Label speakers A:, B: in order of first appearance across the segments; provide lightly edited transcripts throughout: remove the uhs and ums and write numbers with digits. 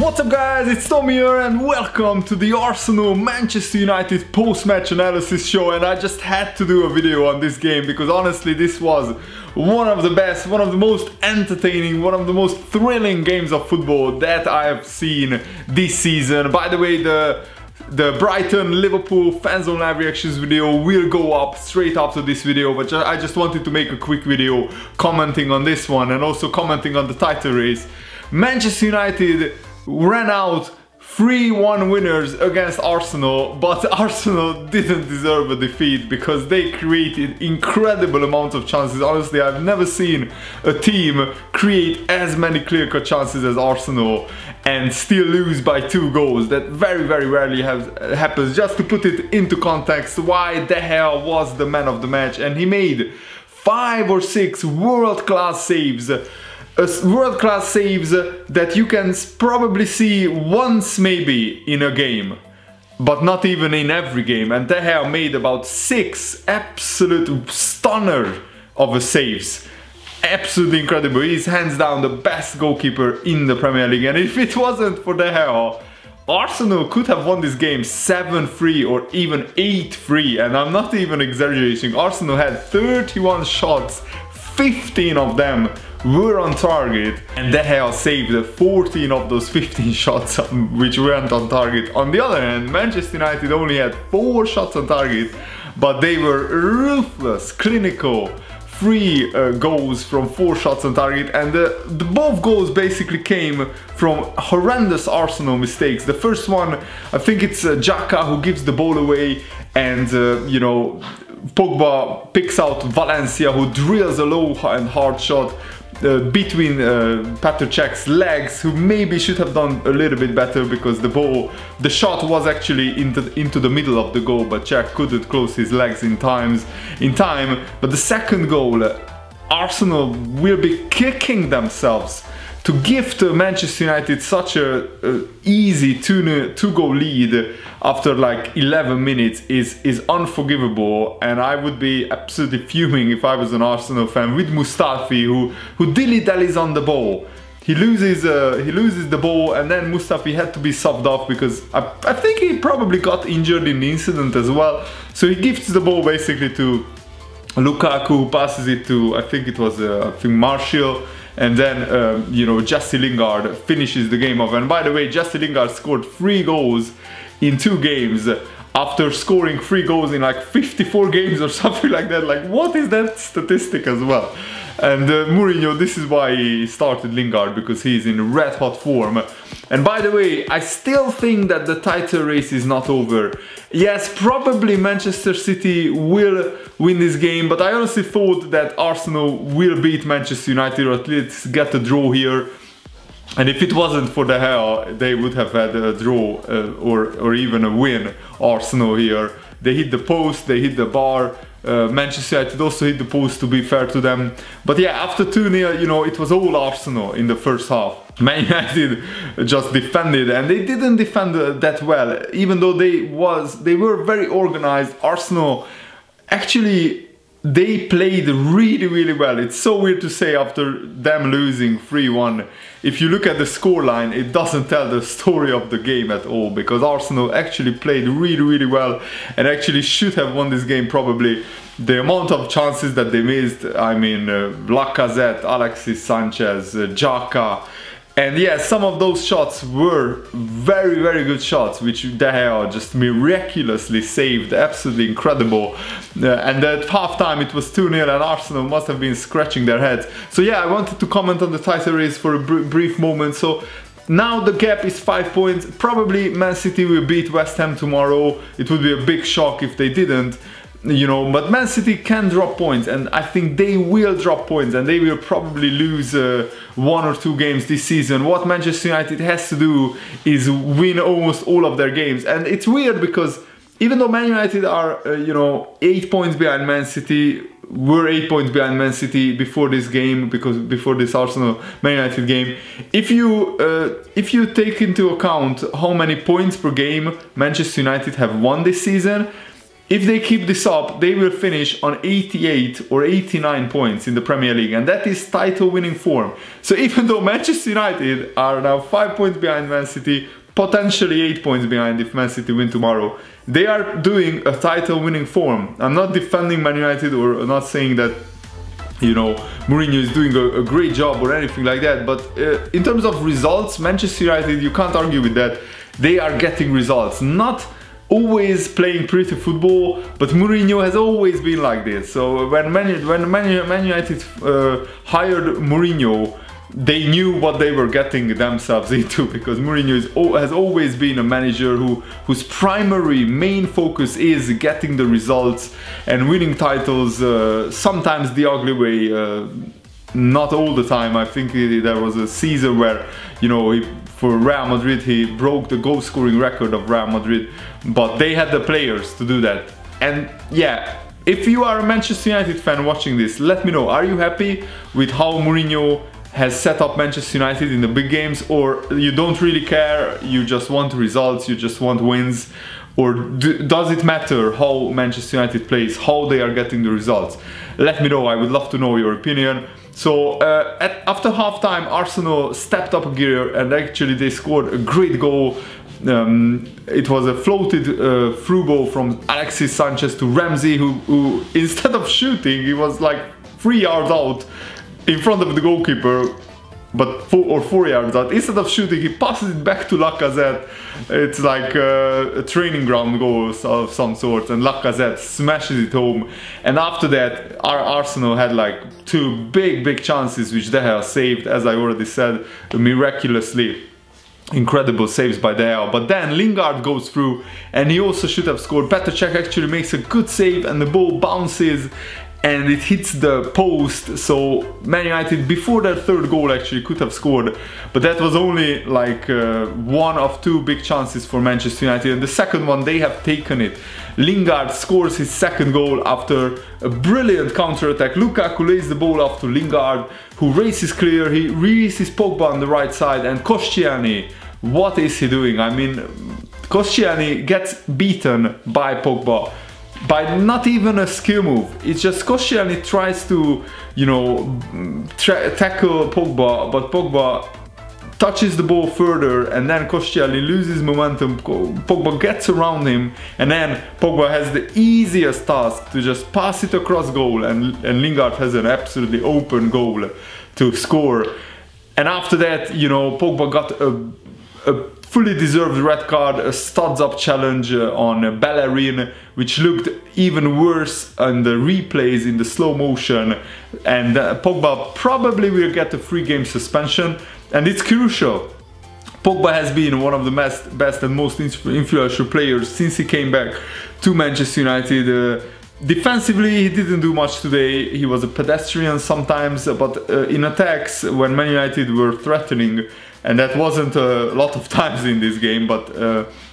A: What's up guys, it's Tom here and welcome to the Arsenal Manchester United post-match analysis show. And I just had to do a video on this game because honestly this was one of the best, one of the most entertaining, one of the most thrilling games of football that I have seen this season. By the way, the Brighton-Liverpool Fanzone live reactions video will go up straight after this video, but I just wanted to make a quick video commenting on this one and also commenting on the title race. Manchester United ran out 3-1 winners against Arsenal, but Arsenal didn't deserve a defeat because they created incredible amounts of chances. Honestly, I've never seen a team create as many clear-cut chances as Arsenal and still lose by 2 goals. That very rarely happens. Just to put it into context, why De Gea was the man of the match, and he made 5 or 6 world-class saves. World-class saves that you can probably see once maybe in a game, but not even in every game. And De Gea made about 6 absolute stunner of saves. Absolutely incredible. He's hands down the best goalkeeper in the Premier League. And if it wasn't for De Gea, Arsenal could have won this game 7-3 or even 8-3. And I'm not even exaggerating. Arsenal had 31 shots, 15 of them were on target, and De Gea saved 14 of those 15 shots which weren't on target. On the other hand, Manchester United only had 4 shots on target, but they were ruthless, clinical. 3 goals from 4 shots on target, and both goals basically came from horrendous Arsenal mistakes. The first one, I think it's Xhaka who gives the ball away, and you know, Pogba picks out Valencia who drills a low and hard shot between Petr Cech's legs, who maybe should have done a little bit better because the shot was actually into the middle of the goal, but Cech couldn't close his legs in time. But the second goal, Arsenal will be kicking themselves to give to Manchester United such a easy 2-goal lead after like 11 minutes is unforgivable, and I would be absolutely fuming if I was an Arsenal fan with Mustafi who dilly-dallies on the ball. He loses the ball, and then Mustafi had to be subbed off because I think he probably got injured in the incident as well. So he gives the ball basically to Lukaku, who passes it to, I think it was Martial. And then, you know, Jesse Lingard finishes the game off. And by the way, Jesse Lingard scored 3 goals in 2 games after scoring 3 goals in like 54 games or something like that. Like, what is that statistic as well? And Mourinho, this is why he started Lingard, because he's in red hot form. And by the way, I still think that the title race is not over. Yes, probably Manchester City will win this game, but I honestly thought that Arsenal will beat Manchester United, or at least get a draw here. And if it wasn't for De Gea, they would have had a draw or even a win. Arsenal here, they hit the post, they hit the bar. Manchester United also hit the post, to be fair to them. But yeah, after 2-0, you know, it was all Arsenal in the first half. Man United just defended, and they didn't defend that well, even though they were very organized. Arsenal actually, they played really well. It's so weird to say after them losing 3-1. If you look at the scoreline, it doesn't tell the story of the game at all, because Arsenal actually played really well and actually should have won this game probably. The amount of chances that they missed, I mean, Lacazette, Alexis Sanchez, Xhaka. And yeah, some of those shots were very good shots, which De Gea just miraculously saved. Absolutely incredible. And at halftime it was 2-0 and Arsenal must have been scratching their heads. So yeah, I wanted to comment on the title race for a brief moment. So now the gap is 5 points. Probably Man City will beat West Ham tomorrow. It would be a big shock if they didn't. You know, but Man City can drop points, and I think they will drop points, and they will probably lose 1 or 2 games this season. What Manchester United has to do is win almost all of their games. And it's weird because even though Man United are, you know, 8 points behind Man City, were 8 points behind Man City before this game, because before this Arsenal Man United game, if you take into account how many points per game Manchester United have won this season, if they keep this up, they will finish on 88 or 89 points in the Premier League, and that is title winning form. So even though Manchester United are now 5 points behind Man City, potentially 8 points behind if Man City win tomorrow, they are doing a title winning form. I'm not defending Man United or not saying that, you know, Mourinho is doing a great job or anything like that, but in terms of results, Manchester United, you can't argue with that. They are getting results, not always playing pretty football, but Mourinho has always been like this. So when Man United hired Mourinho, they knew what they were getting themselves into, because Mourinho has always been a manager whose primary main focus is getting the results and winning titles, sometimes the ugly way, not all the time. I think there was a season where, you know, for Real Madrid he broke the goal scoring record of Real Madrid, but they had the players to do that. And yeah, if you are a Manchester United fan watching this, let me know, are you happy with how Mourinho has set up Manchester United in the big games, or you don't really care, you just want results, you just want wins? Or does it matter how Manchester United plays, how they are getting the results? Let me know, I would love to know your opinion. So after halftime, Arsenal stepped up a gear and actually they scored a great goal. It was a floated through ball from Alexis Sanchez to Ramsey, who instead of shooting, he was like 3 yards out in front of the goalkeeper, but 4 yards out. Instead of shooting, he passes it back to Lacazette. It's like a training ground goal of some sort, and Lacazette smashes it home. And after that, our Arsenal had like 2 big chances, which De Gea saved, as I already said, miraculously. Incredible saves by De Gea. But then Lingard goes through, and he also should have scored. Petr Cech actually makes a good save, and the ball bounces and it hits the post. So Man United, before their third goal, actually could have scored, but that was only like 1 of 2 big chances for Manchester United, and the second one they have taken it. Lingard scores his second goal after a brilliant counter-attack. Lukaku lays the ball off to Lingard, who races clear, he releases Pogba on the right side, and Koscielny, what is he doing? I mean, Koscielny gets beaten by Pogba by not even a skill move. It's just Koscielny tries to, you know, tackle Pogba, but Pogba touches the ball further, and then Koscielny loses momentum. Pogba gets around him, and then Pogba has the easiest task to just pass it across goal, and Lingard has an absolutely open goal to score. And after that, you know, Pogba got a fully deserved red card, a studs up challenge on Bellerin, which looked even worse on the replays in the slow motion, and Pogba probably will get a 3-game suspension, and it's crucial. Pogba has been one of the best and most influential players since he came back to Manchester United. Defensively, he didn't do much today. He was a pedestrian sometimes, but in attacks, when Man United were threatening, and that wasn't a lot of times in this game, but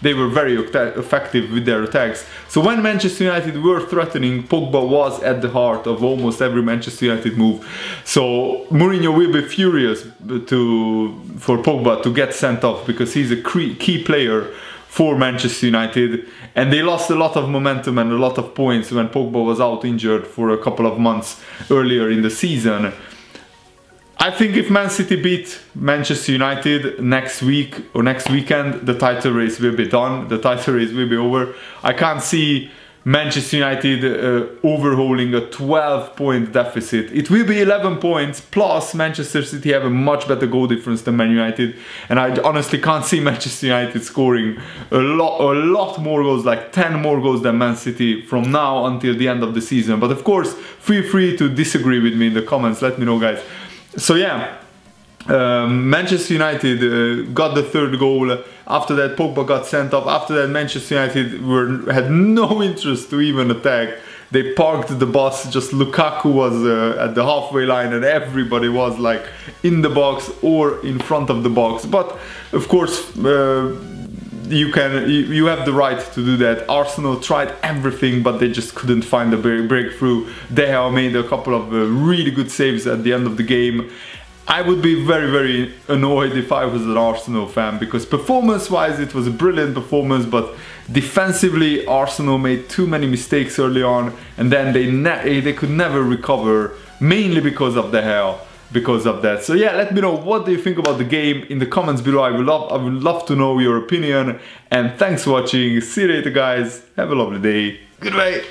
A: they were very effective with their attacks. So when Manchester United were threatening, Pogba was at the heart of almost every Manchester United move. So Mourinho will be furious for Pogba to get sent off, because he's a key player for Manchester United, and they lost a lot of momentum and a lot of points when Pogba was out injured for a couple of months earlier in the season. I think if Man City beat Manchester United next week or next weekend, the title race will be done, the title race will be over. I can't see Manchester United overhauling a 12-point deficit. It will be 11 points, plus Manchester City have a much better goal difference than Man United, and I honestly can't see Manchester United scoring a lot more goals, like 10 more goals than Man City from now until the end of the season. But of course, feel free to disagree with me in the comments, let me know, guys. So yeah, Manchester United got the third goal. After that, Pogba got sent off. After that, Manchester United had no interest to even attack. They parked the bus. Just Lukaku was at the halfway line, and everybody was like in the box or in front of the box. But of course, you have the right to do that. Arsenal tried everything, but they just couldn't find a breakthrough. De Gea made a couple of really good saves at the end of the game. I would be very annoyed if I was an Arsenal fan, because performance-wise it was a brilliant performance, but Defensively, Arsenal made too many mistakes early on, and then they could never recover, mainly because of the hell. Because of that. So yeah, let me know what do you think about the game in the comments below. I would love to know your opinion, and thanks for watching. See you later guys, have a lovely day, goodbye.